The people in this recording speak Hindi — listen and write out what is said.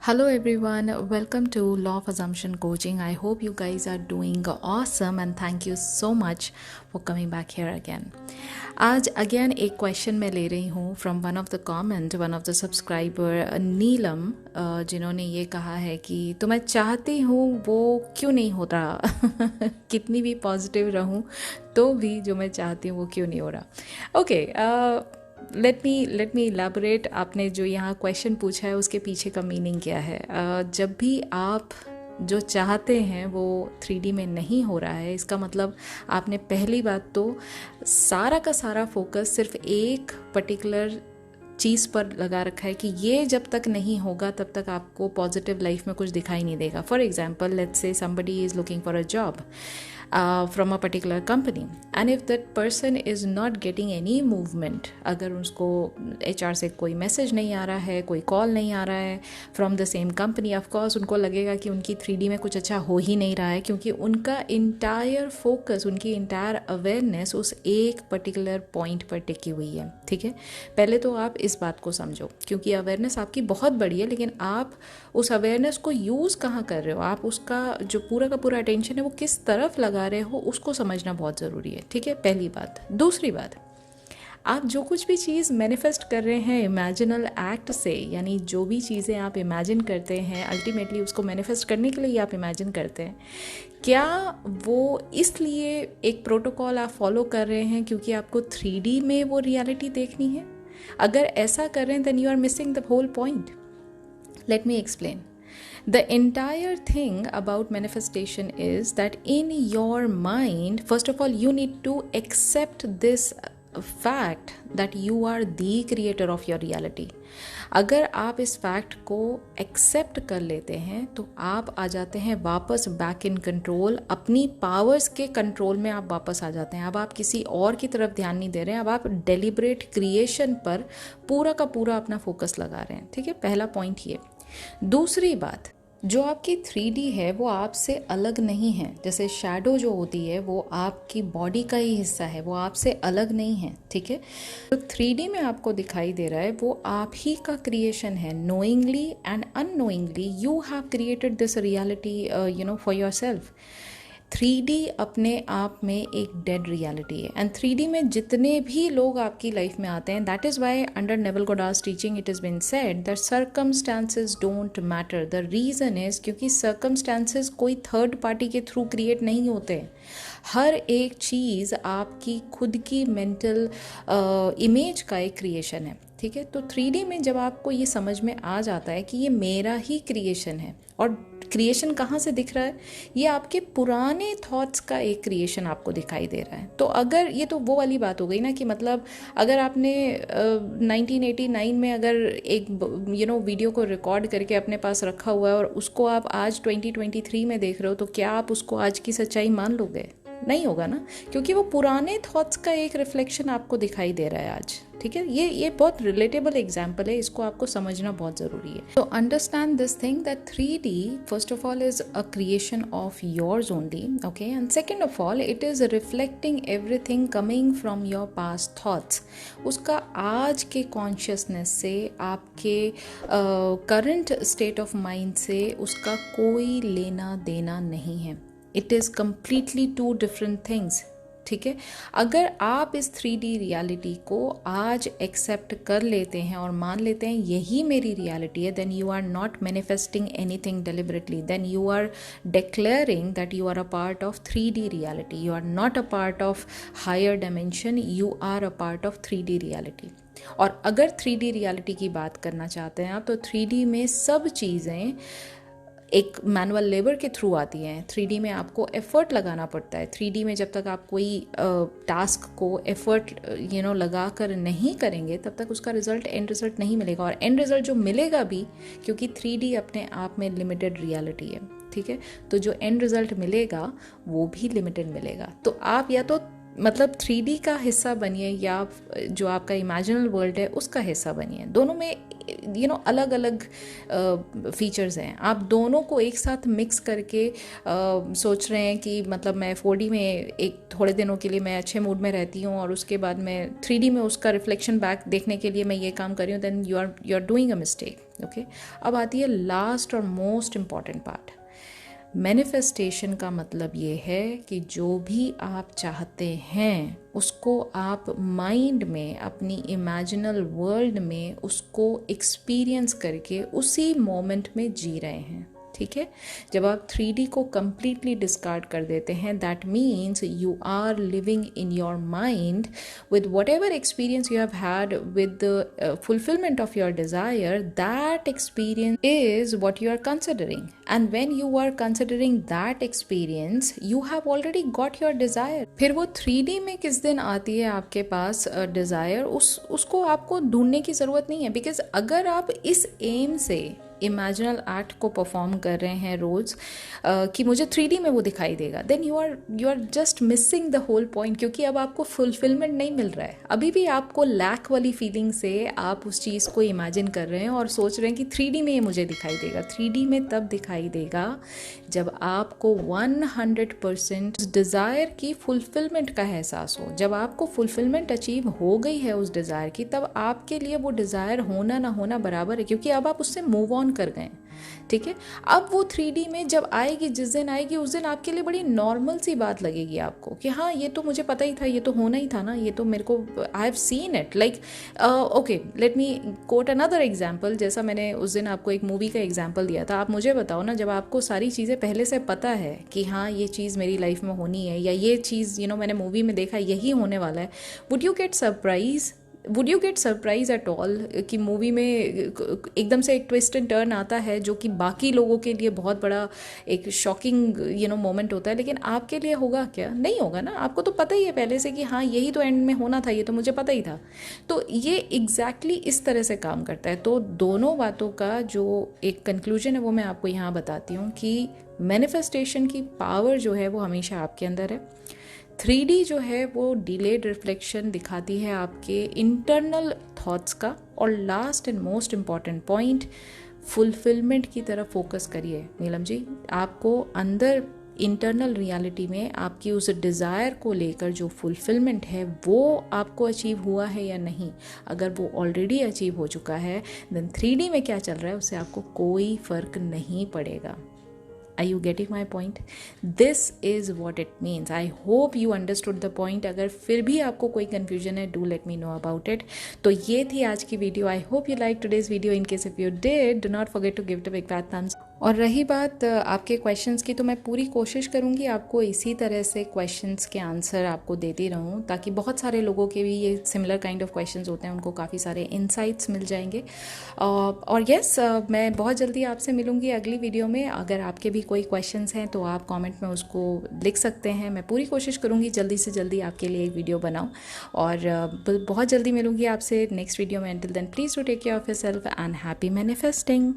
Hello everyone, welcome to Law of Assumption Coaching. I hope you guys are doing awesome and thank you so much for coming back here again. आज अगेन एक क्वेश्चन मैं ले रही हूँ from one of the comment, one of the subscriber Neelam, जिन्होंने ये कहा है कि तो मैं चाहती हूँ वो क्यों नहीं होता कितनी भी पॉजिटिव रहूँ तो भी जो मैं चाहती हूँ वो क्यों नहीं हो रहा. ओके, लेट मी इलाबोरेट. आपने जो यहाँ क्वेश्चन पूछा है उसके पीछे का मीनिंग क्या है. जब भी आप जो चाहते हैं वो 3D में नहीं हो रहा है, इसका मतलब आपने पहली बात तो सारा का सारा फोकस सिर्फ एक पर्टिकुलर चीज़ पर लगा रखा है कि ये जब तक नहीं होगा तब तक आपको पॉजिटिव लाइफ में कुछ दिखाई नहीं देगा. For example, let's say somebody is looking for a job from a particular company and if that person is not getting any movement, अगर उसको HR से कोई मैसेज नहीं आ रहा है, कोई कॉल नहीं आ रहा है from the same company, of course उनको लगेगा कि उनकी 3D में कुछ अच्छा हो ही नहीं रहा है, क्योंकि उनका इंटायर फोकस, उनकी इंटायर अवेयरनेस उस एक पर्टिकुलर पॉइंट पर टिकी हुई है. ठीक है, पहले तो आप इस बात को समझो, क्योंकि अवेयरनेस आपकी बहुत बड़ी है, लेकिन आप उस अवेयरनेस को यूज़ कहाँ कर रहे हो, आप उसका जो पूरा का पूरा अटेंशन है वो किस तरफ लगा रहे हो, उसको समझना बहुत ज़रूरी है. ठीक है, पहली बात. दूसरी बात, आप जो कुछ भी चीज़ मैनिफेस्ट कर रहे हैं इमेजिनल एक्ट से, यानी जो भी चीज़ें आप इमेजिन करते हैं अल्टीमेटली उसको मैनिफेस्ट करने के लिए आप इमेजिन करते हैं, क्या वो इसलिए एक प्रोटोकॉल आप फॉलो कर रहे हैं क्योंकि आपको 3D में वो रियलिटी देखनी है? अगर ऐसा कर रहे हैं then you are missing the whole point. Let me explain. The entire thing about manifestation is that in your mind, first of all, you need to accept this fact that you are the creator of your reality. अगर आप इस फैक्ट को एक्सेप्ट कर लेते हैं तो आप आ जाते हैं वापस बैक इन कंट्रोल, अपनी पावर्स के कंट्रोल में आप वापस आ जाते हैं. अब आप किसी और की तरफ ध्यान नहीं दे रहे हैं, अब आप डेलिब्रेट क्रिएशन पर पूरा का पूरा अपना फोकस लगा रहे हैं. ठीक है, पहला पॉइंट ये. दूसरी बात, जो आपकी 3D है वो आपसे अलग नहीं है. जैसे शैडो जो होती है वो आपकी बॉडी का ही हिस्सा है, वो आपसे अलग नहीं है. ठीक है, तो 3D में आपको दिखाई दे रहा है वो आप ही का क्रिएशन है. Knowingly and unknowingly you have created this reality for your self. 3D अपने आप में एक डेड रियलिटी है एंड 3D में जितने भी लोग आपकी लाइफ में आते हैं, that is why under Neville Goddard's teaching it is been said that circumstances don't matter. The reason is क्योंकि सर्कमस्टांसेस कोई थर्ड पार्टी के थ्रू क्रिएट नहीं होते. हर एक चीज़ आपकी खुद की मेंटल इमेज का एक क्रिएशन है. ठीक है, तो 3D में जब आपको ये समझ में आ जाता है कि ये मेरा ही क्रिएशन है, और क्रिएशन कहाँ से दिख रहा है, ये आपके पुराने थॉट्स का एक क्रिएशन आपको दिखाई दे रहा है. तो अगर ये तो वो वाली बात हो गई ना कि मतलब अगर आपने 1989 में अगर एक वीडियो को रिकॉर्ड करके अपने पास रखा हुआ है और उसको आप आज 2023 में देख रहे हो, तो क्या आप उसको आज की सच्चाई मान लोगे? नहीं होगा ना, क्योंकि वो पुराने थॉट्स का एक रिफ्लेक्शन आपको दिखाई दे रहा है आज. ठीक है, ये बहुत रिलेटेबल एग्जाम्पल है, इसको आपको समझना बहुत ज़रूरी है. तो understand this thing that 3D first of all is a creation of yours only. Okay, and second of all it is reflecting everything coming from your past thoughts. उसका आज के कॉन्शियसनेस से, आपके करंट स्टेट ऑफ माइंड से उसका कोई लेना देना नहीं है. It is completely two different things. ठीक है, अगर आप इस 3D रियलिटी को आज एक्सेप्ट कर लेते हैं और मान लेते हैं यही मेरी रियलिटी है, then you are not manifesting anything deliberately. Then you are declaring that you are a part of 3D reality. You are not a part of higher dimension, you are a part of 3D reality. और अगर 3D रियलिटी की बात करना चाहते हैं आप, तो 3D में सब चीज़ें एक मैनुअल लेबर के थ्रू आती हैं. 3D में आपको एफर्ट लगाना पड़ता है. 3D में जब तक आप कोई टास्क को एफर्ट लगा कर नहीं करेंगे तब तक उसका रिजल्ट, एंड रिजल्ट नहीं मिलेगा. और एंड रिजल्ट जो मिलेगा भी, क्योंकि 3D अपने आप में लिमिटेड रियलिटी है. ठीक है, तो जो एंड रिजल्ट मिलेगा वो भी लिमिटेड मिलेगा. तो आप या तो मतलब 3D का हिस्सा बनिए या जो आपका इमेजिनल वर्ल्ड है उसका हिस्सा बनिए. दोनों में अलग अलग फीचर्स हैं. आप दोनों को एक साथ मिक्स करके सोच रहे हैं कि मतलब मैं 4D में एक थोड़े दिनों के लिए मैं अच्छे मूड में रहती हूँ और उसके बाद मैं 3D में उसका रिफ्लेक्शन बैक देखने के लिए मैं ये काम कर रही हूँ, then you are doing a mistake. Okay, अब आती है लास्ट और मोस्ट इम्पॉर्टेंट पार्ट। मैनिफेस्टेशन का मतलब ये है कि जो भी आप चाहते हैं उसको आप माइंड में, अपनी इमेजिनल वर्ल्ड में उसको एक्सपीरियंस करके उसी मोमेंट में जी रहे हैं। ठीक है, जब आप 3D को completely डिस्कार्ड कर देते हैं, that means you are living in your mind with whatever experience you have had with the fulfillment of your desire. That experience is what you are considering, and when you are considering that experience you have already got your desire. फिर वो 3D में किस दिन आती है आपके पास डिज़ायर, उसको आपको ढूंढने की ज़रूरत नहीं है, बिकॉज अगर आप इस एम से इमेजिनल एक्ट को परफॉर्म कर रहे हैं रोज़ कि मुझे 3D में वो दिखाई देगा, then you are just missing the whole point, क्योंकि अब आपको फुलफिलमेंट नहीं मिल रहा है। अभी भी आपको लैक वाली फीलिंग से आप उस चीज़ को इमेजिन कर रहे हैं और सोच रहे हैं कि 3D में ये मुझे दिखाई देगा। 3D में तब दिखाई देगा जब आपको 100% डिज़ायर की फुलफिलमेंट का एहसास हो। जब आपको फुलफिलमेंट अचीव हो गई है उस डिज़ायर की, तब आपके लिए वो डिज़ायर होना ना होना बराबर है, क्योंकि अब आप उससे मूव ऑन कर गए। ठीक है, अब वो 3D में जब आएगी, जिस दिन आएगी उस दिन आपके लिए बड़ी नॉर्मल सी बात लगेगी आपको कि हाँ ये तो मुझे पता ही था, ये तो होना ही था ना, ये तो मेरे को I have seen it. Like okay, let me quote another example. जैसा मैंने उस दिन आपको एक मूवी का एग्जाम्पल दिया था, आप मुझे बताओ ना, जब आपको सारी चीज़ें पहले से पता है कि हाँ ये चीज़ मेरी लाइफ में होनी है, या ये चीज़ मैंने मूवी में देखा यही होने वाला है, would you get surprise at all कि मूवी में एकदम से एक ट्विस्ट एंड टर्न आता है जो कि बाकी लोगों के लिए बहुत बड़ा एक शॉकिंग मोमेंट होता है, लेकिन आपके लिए होगा क्या? नहीं होगा ना। आपको तो पता ही है पहले से कि हाँ यही तो एंड में होना था, ये तो मुझे पता ही था। तो ये एग्जैक्टली इस तरह से काम करता है। तो दोनों बातों का जो एक कंक्लूजन है वो मैं आपको यहाँ बताती हूँ कि मैनिफेस्टेशन की पावर जो है वो हमेशा आपके अंदर है। 3D जो है वो डिलेड रिफ्लेक्शन दिखाती है आपके इंटरनल थॉट्स का। और last and most important point, fulfilment की तरफ फोकस करिए नीलम जी। आपको अंदर इंटरनल रियलिटी में आपकी उस डिज़ायर को लेकर जो फुलफिलमेंट है वो आपको अचीव हुआ है या नहीं। अगर वो ऑलरेडी अचीव हो चुका है, देन 3D में क्या चल रहा है उससे आपको कोई फ़र्क नहीं पड़ेगा। Are you getting my point? This is what it means. I hope you understood the point. अगर फिर भी आपको कोई confusion है, do let me know about it. तो ये थी आज की video. I hope you liked today's video. In case if you did, do not forget to give it a big fat thumbs. और रही बात आपके क्वेश्चंस की, तो मैं पूरी कोशिश करूँगी आपको इसी तरह से क्वेश्चंस के आंसर आपको देती रहूँ, ताकि बहुत सारे लोगों के भी ये सिमिलर काइंड ऑफ क्वेश्चंस होते हैं, उनको काफ़ी सारे इनसाइट्स मिल जाएंगे। और यस, मैं बहुत जल्दी आपसे मिलूँगी अगली वीडियो में। अगर आपके भी कोई क्वेश्चंस हैं तो आप कमेंट में उसको लिख सकते हैं। मैं पूरी कोशिश करूँगी जल्दी से जल्दी आपके लिए एक वीडियो बनाऊँ, और बहुत जल्दी मिलूँगी आपसे नेक्स्ट वीडियो में। Until then, please do take care of yourself and happy manifesting.